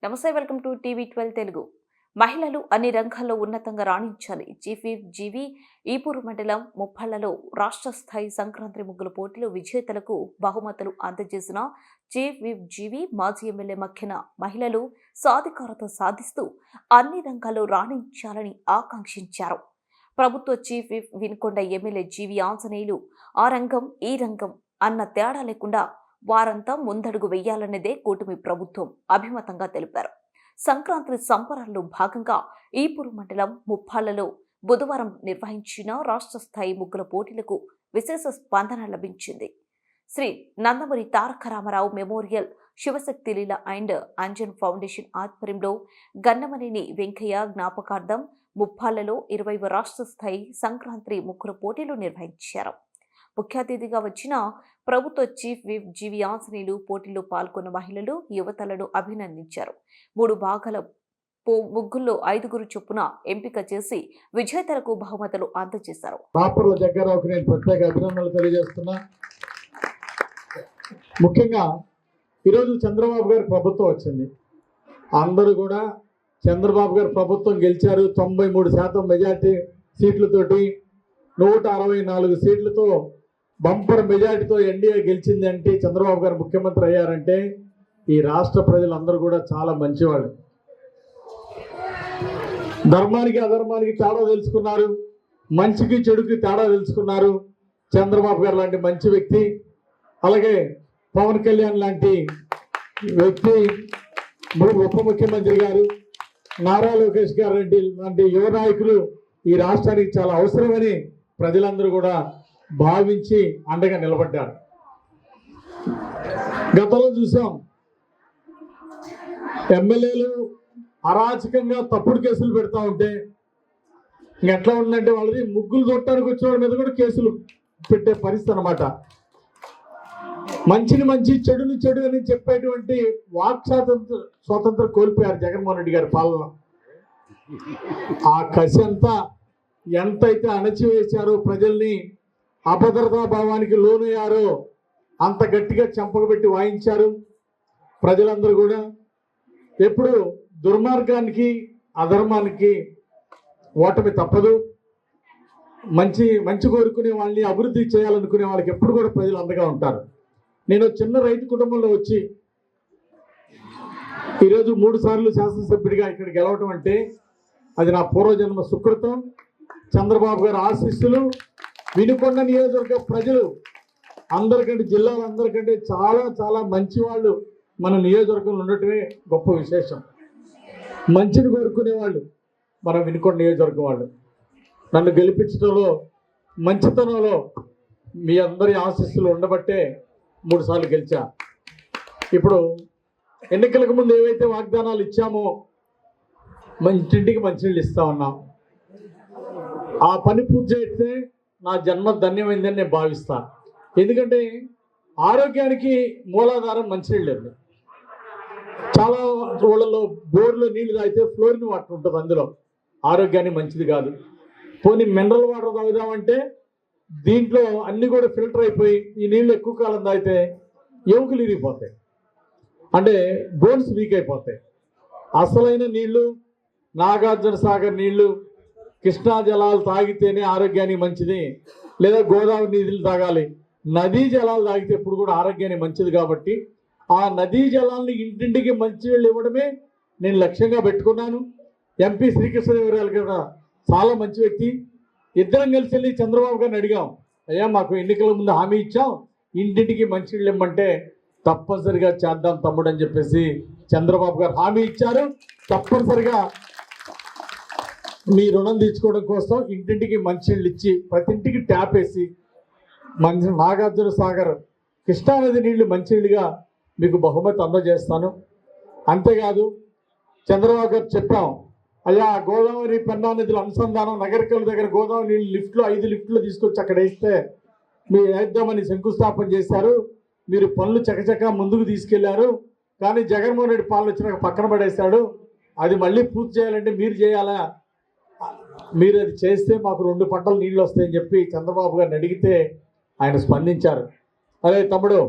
నమస్తే, welcome to టీవీ12 Telugu. మహిళలు అన్ని రంగాల్లో ఉన్నతంగా రాణించాలి. చీఫ్ విప్ జీవి ఈపూరు మండలం ముప్పాళ్లలో రాష్ట్ర స్థాయి సంక్రాంతి ముగ్గుల పోటీలో విజేతలకు బహుమతులు అందజేసిన చీఫ్ విప్ జీవి మాజీ ఎమ్మెల్యే మక్కెన మహిళలు సాధికారత సాధిస్తూ అన్ని రంగాల్లో రాణించాలని ఆకాంక్షించారు. ప్రభుత్వ చీఫ్ విప్ వినుకొండ ఎమ్మెల్యే జీవి ఆంజనేయులు ఆ రంగం ఈ రంగం అన్న తేడా లేకుండా వారంతా ముందడుగు వెయ్యాలన్నదే కూటమి ప్రభుత్వం అభిమతంగా తెలిపారు. సంక్రాంతి సంబరాల్లో భాగంగా ఈపూరు మండలం ముప్పాళ్లలో బుధవారం నిర్వహించిన రాష్ట్ర స్థాయి ముగ్గుల పోటీలకు విశేష స్పందన లభించింది. Shri Nandamuri Taraka Ramarao memorial Shivashakti Leela and Anjan foundation ఆధ్వర్యంలో గన్నమనేని వెంకయ్య జ్ఞాపకార్థం ముప్పాళ్లలో 20వ రాష్ట్ర స్థాయి సంక్రాంతి ముగ్గుల పోటీలు నిర్వహించారు. ముఖ్య అతిథిగా వచ్చిన ప్రభుత్వ చీఫ్ విప్ జీవి ఆంజనేయులు పోటీల్లో పాల్గొన్న మహిళలు యువతలను అభినందించారు. 3 భాగాల ముగ్గుల్లో 5 చొప్పున ఎంపిక చేసి విజేతలకు బహుమతులు అందజేశారు. ప్రత్యేక అభినందనలు తెలియజేస్తున్నా. ముఖ్యంగా ఈరోజు చంద్రబాబు గారి ప్రభుత్వం వచ్చింది. అందరూ కూడా చంద్రబాబు గారి ప్రభుత్వం గెలిచారు. 93% మెజార్టీ సీట్లతోటి 164 సీట్లతో బంపర్ మెజార్టీతో ఎన్డీఏ గెలిచింది అంటే, చంద్రబాబు గారు ముఖ్యమంత్రి అయ్యారంటే ఈ రాష్ట్ర ప్రజలందరూ కూడా చాలా మంచివాళ్ళు. ధర్మానికి అధర్మానికి తేడా తెలుసుకున్నారు, మంచికి చెడుకి తేడా తెలుసుకున్నారు. చంద్రబాబు గారు లాంటి మంచి వ్యక్తి, అలాగే పవన్ కళ్యాణ్ లాంటి వ్యక్తి, ఉప ముఖ్యమంత్రి గారు నారా లోకేష్ గారు లాంటి యువ నాయకులు ఈ రాష్ట్రానికి చాలా అవసరమని ప్రజలందరూ కూడా భావించి అండగా నిలబడ్డారు. గతంలో చూసాం, ఎమ్మెల్యేలు అరాచకంగా తప్పుడు కేసులు పెడతా ఉంటే ఎట్లా ఉందంటే వాళ్ళది ముగ్గులు చూడటానికి వచ్చిన వాళ్ళ మీద కూడా కేసులు పెట్టే పరిస్థితి అన్నమాట. మంచిని మంచి చెడుని చెడు అని చెప్పేటువంటి వాక్ స్వాతంత్రం కోల్పోయారు జగన్మోహన్ రెడ్డి గారి పాలన. ఆ కసి అంతా ఎంతైతే అణచివేశారో, ప్రజల్ని అభద్రతా భావానికి లోనయ్యారో అంత గట్టిగా చెంపకబెట్టి వాయించారు. ప్రజలందరూ కూడా ఎప్పుడు దుర్మార్గానికి అధర్మానికి ఓటమి తప్పదు. మంచి కోరుకునే వాళ్ళని, అభివృద్ధి చేయాలనుకునే వాళ్ళకి ఎప్పుడు కూడా ప్రజలు అండగా ఉంటారు. నేను చిన్న రైతు కుటుంబంలో వచ్చి ఈరోజు 3 సార్లు శాసనసభ్యుడిగా ఇక్కడ గెలవటం అంటే అది నా పూర్వజన్మ సుకృతం. చంద్రబాబు గారి ఆశీస్సులు. వినుకొండ నియోజకవర్గ ప్రజలు అందరికంటే, జిల్లాలందరికంటే చాలా చాలా మంచి వాళ్ళు మన నియోజకవర్గంలో ఉండటమే గొప్ప విశేషం. మంచిని కోరుకునే వాళ్ళు మన వినుకొండ నియోజకవర్గం వాళ్ళు. నన్ను గెలిపించడంలో, మంచితనంలో మీ అందరి ఆశీస్సులు ఉండబట్టే 3 సార్లు గెలిచా. ఇప్పుడు ఎన్నికలకు ముందు ఏవైతే వాగ్దానాలు ఇచ్చామో, ఇంటింటికి మంచినీళ్ళు ఇస్తా ఉన్నాం. ఆ పని పూర్తి చేస్తే నా జన్మ ధన్యమైందని నేను భావిస్తాను. ఎందుకంటే ఆరోగ్యానికి మూలాధారం మంచినీళ్ళు. చాలా ఊళ్ళలో బోర్లో నీళ్లు తాగితే ఫ్లోరిన్ వాటర్ ఉంటుంది, అందులో ఆరోగ్యానికి మంచిది కాదు. పోనీ మినరల్ వాటర్ తాగుదామంటే దీంట్లో అన్ని కూడా ఫిల్టర్ అయిపోయి ఈ నీళ్ళు ఎక్కువ కాలం తాగితే ఎముకలు ఇరిగిపోతాయి, అంటే బోన్స్ వీక్ అయిపోతాయి. అసలైన నీళ్లు నాగార్జున సాగర్ నీళ్లు, కృష్ణా జలాలు తాగితేనే ఆరోగ్యానికి మంచిది, లేదా గోదావరి నీళ్ళు తాగాలి. నదీ జలాలు తాగితే ఎప్పుడు కూడా ఆరోగ్యానికి మంచిది. కాబట్టి ఆ నదీ జలాలను ఇంటింటికి మంచినీళ్ళు ఇవ్వడమే నేను లక్ష్యంగా పెట్టుకున్నాను. ఎంపీ శ్రీకృష్ణదేవరాయలు కూడా చాలా మంచి వ్యక్తి. ఇద్దరం కలిసి వెళ్ళి చంద్రబాబు గారిని అడిగాం, అయ్యా మాకు ఎన్నికల ముందు హామీ ఇచ్చాం, ఇంటింటికి మంచినీళ్ళు ఇవ్వమంటే తప్పనిసరిగా చేద్దాం తమ్ముడు అని చెప్పేసి చంద్రబాబు గారు హామీ ఇచ్చారు. తప్పనిసరిగా మీ రుణం తీర్చుకోవడం కోసం ఇంటింటికి మంచినీళ్ళు ఇచ్చి, ప్రతి ఇంటికి ట్యాప్ వేసి నాగార్జున సాగర్ కృష్ణానది నీళ్లు మంచినీళ్ళుగా మీకు బహుమతి అందజేస్తాను. అంతేకాదు చంద్రబాబు గారు చెప్పాం, అయ్యా గోదావరి పెన్నా నదుల అనుసంధానం నగరికల దగ్గర గోదావరి నీళ్ళు లిఫ్ట్లో 5 లిఫ్ట్లు తీసుకొచ్చి అక్కడ వేస్తే మీరు వేద్దామని శంకుస్థాపన చేశారు. మీరు పనులు చకచకా ముందుకు తీసుకెళ్లారు. కానీ జగన్మోహన్ రెడ్డి పాలన వచ్చినాక పక్కన పడేశాడు. అది మళ్ళీ పూర్తి చేయాలంటే మీరు చేయాలా, మీరు అది చేస్తే మాకు 2 పంటలు నీళ్ళు వస్తాయని చెప్పి చంద్రబాబు గారిని అడిగితే ఆయన స్పందించారు. అదే తమ్ముడు